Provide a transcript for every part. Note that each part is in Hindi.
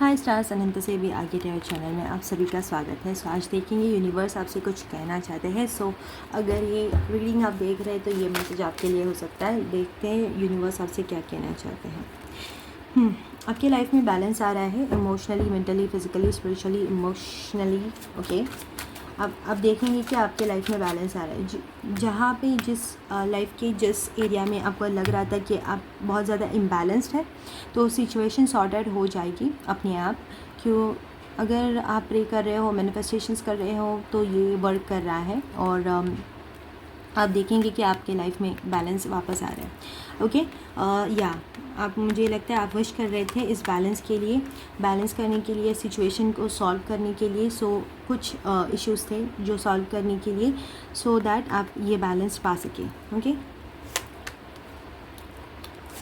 हाय स्टार्स, अनंत से भी आगे टेयर चैनल में आप सभी का स्वागत है। आज देखेंगे यूनिवर्स आपसे कुछ कहना चाहते हैं। अगर ये रीडिंग आप देख रहे हैं तो ये मैसेज आपके लिए हो सकता है। देखते हैं यूनिवर्स आपसे क्या कहना चाहते हैं। आपके लाइफ में बैलेंस आ रहा है, emotionally, mentally, physically, spiritually, emotionally. Okay, अब देखेंगे कि आपके लाइफ में बैलेंस आ रहा है। जहाँ पे जिस लाइफ के जिस एरिया में आपको लग रहा था कि आप बहुत ज़्यादा इम्बैलेंस्ड है, तो सिचुएशन सॉर्ट आउट हो जाएगी अपने आप। क्यों? अगर आप प्रे कर रहे हो, मैनिफेस्टेशंस कर रहे हो, तो ये वर्क कर रहा है और आप देखेंगे कि आपके लाइफ में बैलेंस वापस आ रहा है। ओके, या आप, मुझे लगता है आप विश कर रहे थे इस बैलेंस के लिए, बैलेंस करने के लिए, सिचुएशन को सॉल्व करने के लिए। कुछ इश्यूज़ थे जो सॉल्व करने के लिए, सो दैट आप ये बैलेंस पा सके। ओके,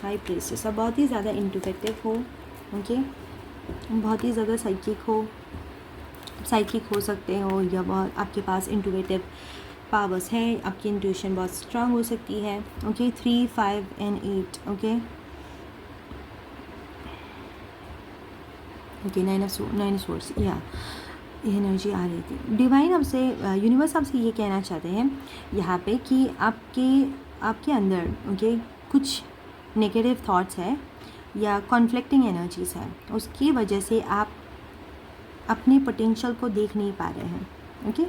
हाई प्रेस्टेस, आप बहुत ही ज़्यादा इंट्रोस्पेक्टिव हो। ओके, बहुत ही ज़्यादा साइकिक हो सकते हो, या बहुत आपके पास इंट्यूटिव पावर्स है, आपकी इंट्यूशन बहुत स्ट्रांग हो सकती है। Okay, 3, 5 and 8। Okay, 9 of swords, या ये एनर्जी आ रही थी। डिवाइन आपसे, यूनिवर्स आपसे ये कहना चाहते हैं यहाँ पे कि आपके अंदर कुछ नेगेटिव थॉट्स है या कॉन्फ्लिक्टिंग एनर्जीज है, उसकी वजह से आप अपने पोटेंशियल को देख नहीं पा रहे हैं। ओके,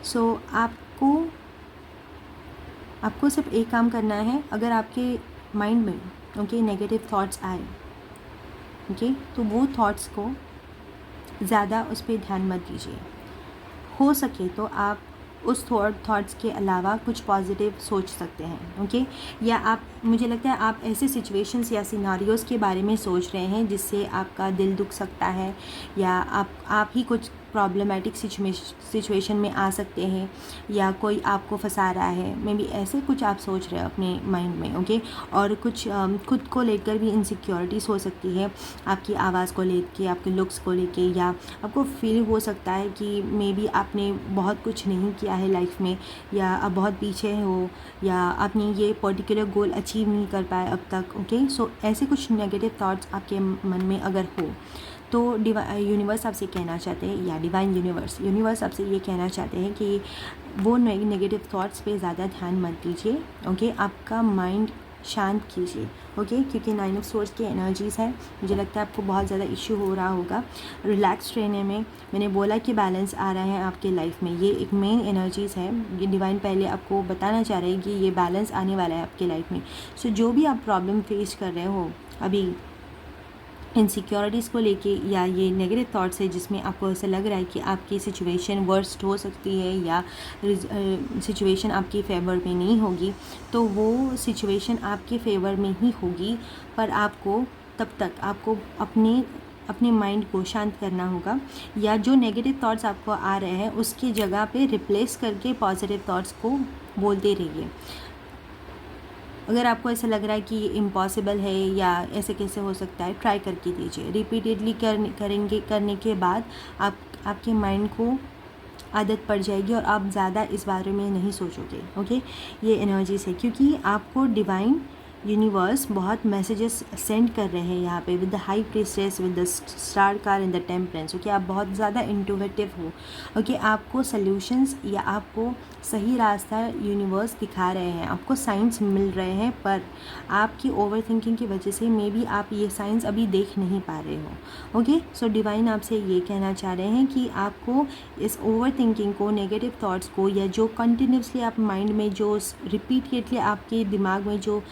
सो आपको सिर्फ एक काम करना है। अगर आपके माइंड में नेगेटिव थॉट्स आए, तो वो थॉट्स को ज़्यादा उस पर ध्यान मत दीजिए। हो सके तो आप उस थॉट्स के अलावा कुछ पॉजिटिव सोच सकते हैं। या आप, मुझे लगता है आप ऐसे सिचुएशंस या सिनारियोज़ के बारे में सोच रहे हैं जिससे आपका दिल दुख सकता है, या आप ही कुछ प्रॉब्लमेटिक सिचुएशन में आ सकते हैं, या कोई आपको फंसा रहा है। मे बी ऐसे कुछ आप सोच रहे हो अपने माइंड में। और कुछ खुद को लेकर भी इनसिक्योरिटीज़ हो सकती है, आपकी आवाज़ को लेके, आपके लुक्स को लेके, या आपको फील हो सकता है कि मे बी आपने बहुत कुछ नहीं किया है लाइफ में, या आप बहुत पीछे हो, या आपने ये पर्टिकुलर गोल अचीव नहीं कर पाए अब तक। सो ऐसे कुछ नेगेटिव थॉट्स आपके मन में अगर हो, तो यूनिवर्स आपसे कहना चाहते हैं, या डिवाइन यूनिवर्स आपसे ये कहना चाहते हैं कि वो नेगेटिव थॉट्स पे ज़्यादा ध्यान मत दीजिए। आपका माइंड शांत कीजिए। क्योंकि 9 of swords की एनर्जीज़ है, मुझे लगता है आपको बहुत ज़्यादा इश्यू हो रहा होगा रिलैक्स रहने में। मैंने बोला कि बैलेंस आ रहा है आपके लाइफ में, ये एक मेन एनर्जीज़ है। ये डिवाइन पहले आपको बताना चाह रहे हैं कि ये बैलेंस आने वाला है आपके लाइफ में। सो जो भी आप प्रॉब्लम फेस कर रहे हो अभी इनसिक्योरिटीज़ को लेके, या ये नेगेटिव थॉट्स है जिसमें आपको ऐसा लग रहा है कि आपकी सिचुएशन वर्स्ट हो सकती है, या सिचुएशन आपके फेवर में नहीं होगी, तो वो सिचुएशन आपके फेवर में ही होगी। पर आपको तब तक आपको अपने माइंड को शांत करना होगा, या जो नेगेटिव थॉट्स आपको आ रहे हैं उसकी जगह पे रिप्लेस करके पॉजिटिव थॉट्स को बोलते रहिए। अगर आपको ऐसा लग रहा है कि ये इम्पॉसिबल है या ऐसे कैसे हो सकता है, ट्राई करके दीजिए। रिपीटेडली करने के बाद आपके माइंड को आदत पड़ जाएगी और आप ज़्यादा इस बारे में नहीं सोचोगे। ये एनर्जीज है, क्योंकि आपको डिवाइन यूनिवर्स बहुत मैसेजेस सेंड कर रहे हैं यहाँ पे, with the high priestess, with the star car in the temperance. आप बहुत ज़्यादा इंट्रोवर्टिव हो। आपको सल्यूशंस या आपको सही रास्ता यूनिवर्स दिखा रहे हैं, आपको साइंस मिल रहे हैं, पर आपकी ओवर थिंकिंग की वजह से मे बी आप ये साइंस अभी देख नहीं पा रहे हो। सो डिवाइन आपसे ये कहना चाह रहे हैं कि आपको इस ओवर थिंकिंग को, नेगेटिव थॉट्स को, या जो कंटिन्यूसली आप माइंड में जो रिपीटेडली आपके दिमाग में जो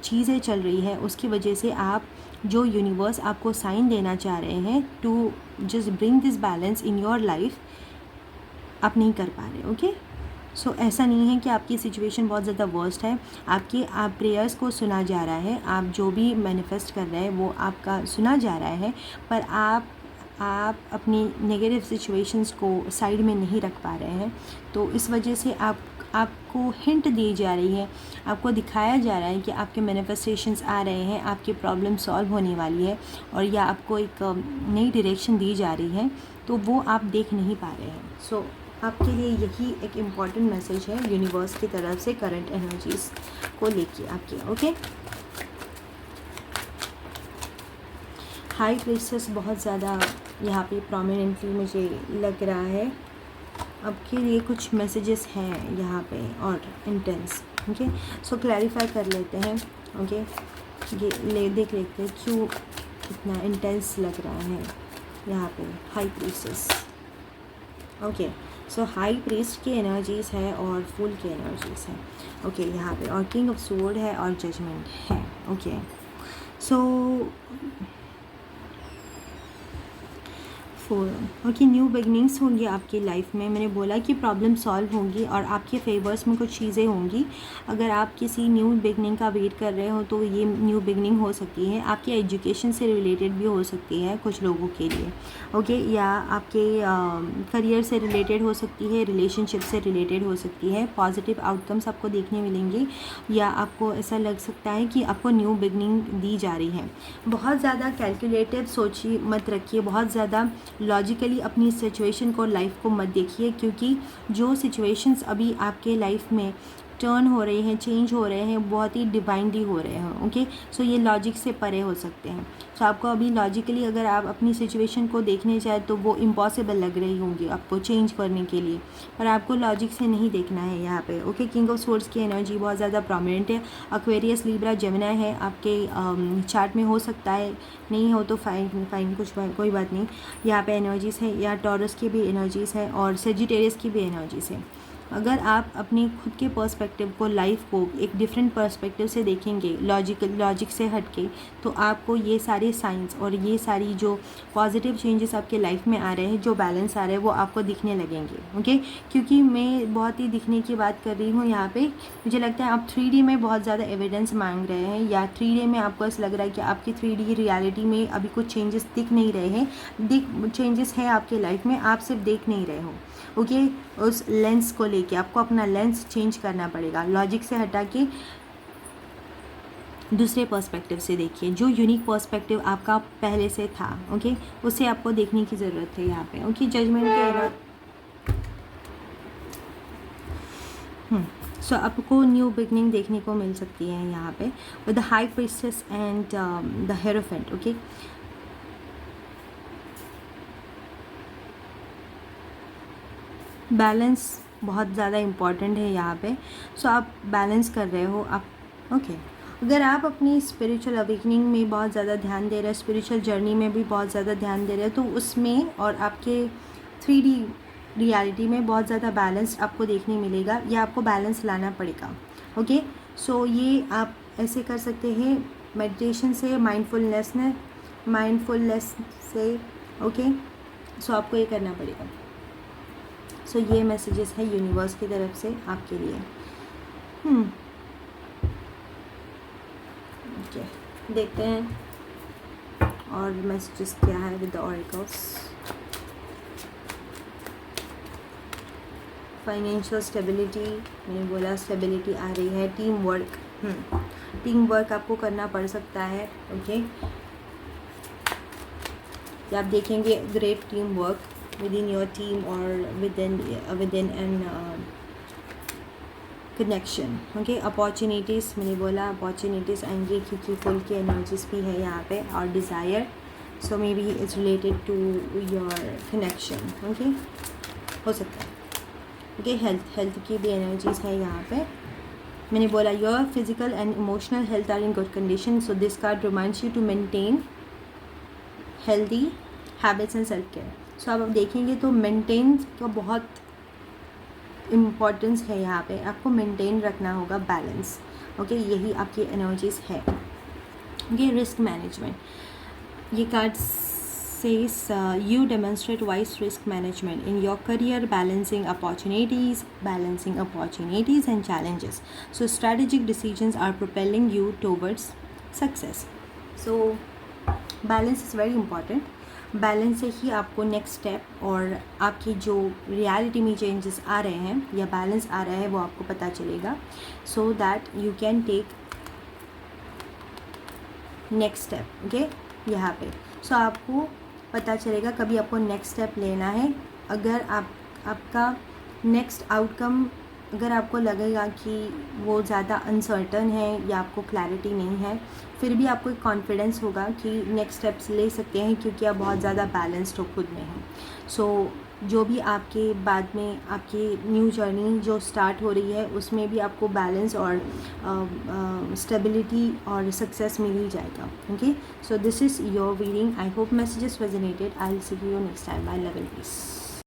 चीज़ें चल रही है, उसकी वजह से आप, जो यूनिवर्स आपको साइन देना चाह रहे हैं to just bring this balance in your life, आप नहीं कर पा रहे। सो ऐसा नहीं है कि आपकी सिचुएशन बहुत ज़्यादा वर्स्ट है। आप प्रेयर्स को सुना जा रहा है, आप जो भी मैनिफेस्ट कर रहे हैं वो आपका सुना जा रहा है, पर आप अपनी नेगेटिव सिचुएशंस को साइड में नहीं रख पा रहे हैं। तो इस वजह से आपको हिंट दी जा रही है, आपको दिखाया जा रहा है कि आपके मैनिफेस्टेशंस आ रहे हैं, आपकी प्रॉब्लम सॉल्व होने वाली है, और या आपको एक नई डायरेक्शन दी जा रही है, तो वो आप देख नहीं पा रहे हैं। सो आपके लिए यही एक इम्पॉर्टेंट मैसेज है यूनिवर्स की तरफ से करंट एनर्जीज़ को लेके आपके। हाई प्रीस्टेस बहुत ज़्यादा यहाँ पे प्रोमिनेंटली मुझे लग रहा है। आपके लिए कुछ मैसेजेस हैं यहाँ पे और इंटेंस। ओके, सो क्लैरिफाई कर लेते हैं। ओके, ये देख लेते हैं क्यों इतना इंटेंस लग रहा है यहाँ पे हाई प्रीस्टेस। ओके, सो हाई प्रीस्ट की एनर्जीज़ है और फूल की एनर्जीज़ है। ओके, यहाँ पे और किंग ऑफ स्वॉर्ड है और जजमेंट है। Okay, so okay, new beginnings होंगी आपकी लाइफ में। मैंने बोला कि प्रॉब्लम सॉल्व होंगी और आपके फेवर्स में कुछ चीज़ें होंगी। अगर आप किसी न्यू बिगनिंग का वेट कर रहे हो तो ये न्यू बिगनिंग हो सकती है। आपके एजुकेशन से रिलेटेड भी हो सकती है कुछ लोगों के लिए। ओके, या आपके करियर से रिलेटेड हो सकती है, रिलेशनशिप से रिलेटेड हो सकती है। पॉजिटिव आउटकम्स आपको देखने मिलेंगे या आपको ऐसा लग सकता है कि आपको न्यू बिगनिंग दी जा रही है। बहुत ज़्यादा कैलकुलेटिव सोची मत रखिए, बहुत ज़्यादा लॉजिकली अपनी सिचुएशन को, लाइफ को मत देखिए, क्योंकि जो सिचुएशंस अभी आपके लाइफ में टर्न हो रहे हैं, चेंज हो रहे हैं, बहुत ही डिवाइनली हो रहे हैं। ओके, सो ये लॉजिक से परे हो सकते हैं। सो आपको अभी लॉजिकली अगर आप अपनी सिचुएशन को देखने जाए तो वो इम्पॉसिबल लग रही होंगी आपको चेंज करने के लिए, पर आपको लॉजिक से नहीं देखना है यहाँ पे। ओके, किंग ऑफ स्वॉर्ड्स की एनर्जी बहुत ज़्यादा प्रोमिनेंट है। एक्वेरियस, लिब्रा, जेमिनी है आपके चार्ट में। हो सकता है नहीं हो तो फाइन कोई बात नहीं। यहाँ पे एनर्जीज़ है, या टॉरस की भी एनर्जीज़ है और सेजिटेरियस की भी एनर्जीज़ है। अगर आप अपनी खुद के पर्सपेक्टिव को, लाइफ को एक डिफरेंट पर्सपेक्टिव से देखेंगे, लॉजिक से हट के, तो आपको ये सारे साइंस और ये सारी जो पॉजिटिव चेंजेस आपके लाइफ में आ रहे हैं, जो बैलेंस आ रहे हैं, वो आपको दिखने लगेंगे। ओके, क्योंकि मैं बहुत ही दिखने की बात कर रही हूँ यहाँ पे। मुझे लगता है आप 3D में बहुत ज़्यादा एविडेंस मांग रहे हैं, या 3D में आपको ऐसा लग रहा है कि आपकी 3D रियलिटी में अभी कुछ चेंजेस दिख नहीं रहे हैं। चेंजेस है आपके लाइफ में, आप सिर्फ देख नहीं रहे हो। ओके, उस लेंस को लेके आपको अपना लेंस चेंज करना पड़ेगा। लॉजिक से हटा के दूसरे पर्सपेक्टिव से देखिए, जो यूनिक पर्सपेक्टिव आपका पहले से था। ओके, उसे आपको देखने की ज़रूरत है यहाँ पे। ओके, जजमेंट के सो आपको न्यू बिगनिंग देखने को मिल सकती है यहाँ पे with the high priestess and the hierophant. Okay, balance बहुत ज़्यादा इम्पॉर्टेंट है यहाँ पे। सो आप बैलेंस कर रहे हो आप। ओके, अगर आप अपनी स्पिरिचुअल अवेकनिंग में बहुत ज़्यादा ध्यान दे रहे हैं, स्पिरिचुअल जर्नी में भी बहुत ज़्यादा ध्यान दे रहे हैं, तो उसमें और आपके 3D रियलिटी में बहुत ज़्यादा बैलेंस आपको देखने मिलेगा, या आपको बैलेंस लाना पड़ेगा। ओके, सो ये आप ऐसे कर सकते हैं मेडिटेशन से, माइंडफुलनेस से। ओके, सो आपको ये करना पड़ेगा। सो ये मैसेजेस है यूनिवर्स की तरफ से आपके लिए। ओके, देखते हैं और मैसेजेस क्या है with the oracles. Financial stability, मैंने बोला स्टेबिलिटी आ रही है। टीम वर्क आपको करना पड़ सकता है। ओके, आप देखेंगे great team work within your team or within an connection. Okay, opportunities, मैंने बोला opportunities आएंगे क्योंकि फुल की एनर्जीज भी है यहाँ पे, और desire, so maybe it's related to your connection. Okay, हो सकता है। Okay, health की भी एनर्जीज है यहाँ पे। मैंने बोला your physical and emotional health are in good condition, so this card reminds you to maintain healthy habits and self care. So आप देखेंगे तो मेंटेन का बहुत इम्पॉर्टेंस है यहाँ पे। आपको मेंटेन रखना होगा बैलेंस। ओके, यही आपकी एनर्जीज है। ये रिस्क मैनेजमेंट, ये card says you demonstrate wise risk management in your career, balancing opportunities and challenges. So strategic decisions are propelling you towards success. So balance is very important. Balance से ही आपको नेक्स्ट स्टेप और आपकी जो रियलिटी में चेंजेस आ रहे हैं या बैलेंस आ रहा है वो आपको पता चलेगा, so that you can take next step. Okay, यहाँ पे सो आपको पता चलेगा कभी आपको नेक्स्ट स्टेप लेना है। अगर आपका नेक्स्ट आउटकम अगर आपको लगेगा कि वो ज़्यादा अनसर्टन है या आपको क्लैरिटी नहीं है, फिर भी आपको एक कॉन्फिडेंस होगा कि नेक्स्ट स्टेप्स ले सकते हैं, क्योंकि आप बहुत ज़्यादा बैलेंस्ड हो खुद में हैं। सो जो भी आपके बाद में आपकी न्यू जर्नी जो स्टार्ट हो रही है, उसमें भी आपको बैलेंस और स्टेबिलिटी और सक्सेस मिल ही जाएगा। Okay, so this is your reading. I hope messages resonated. I will see you next time. Bye, love and piece.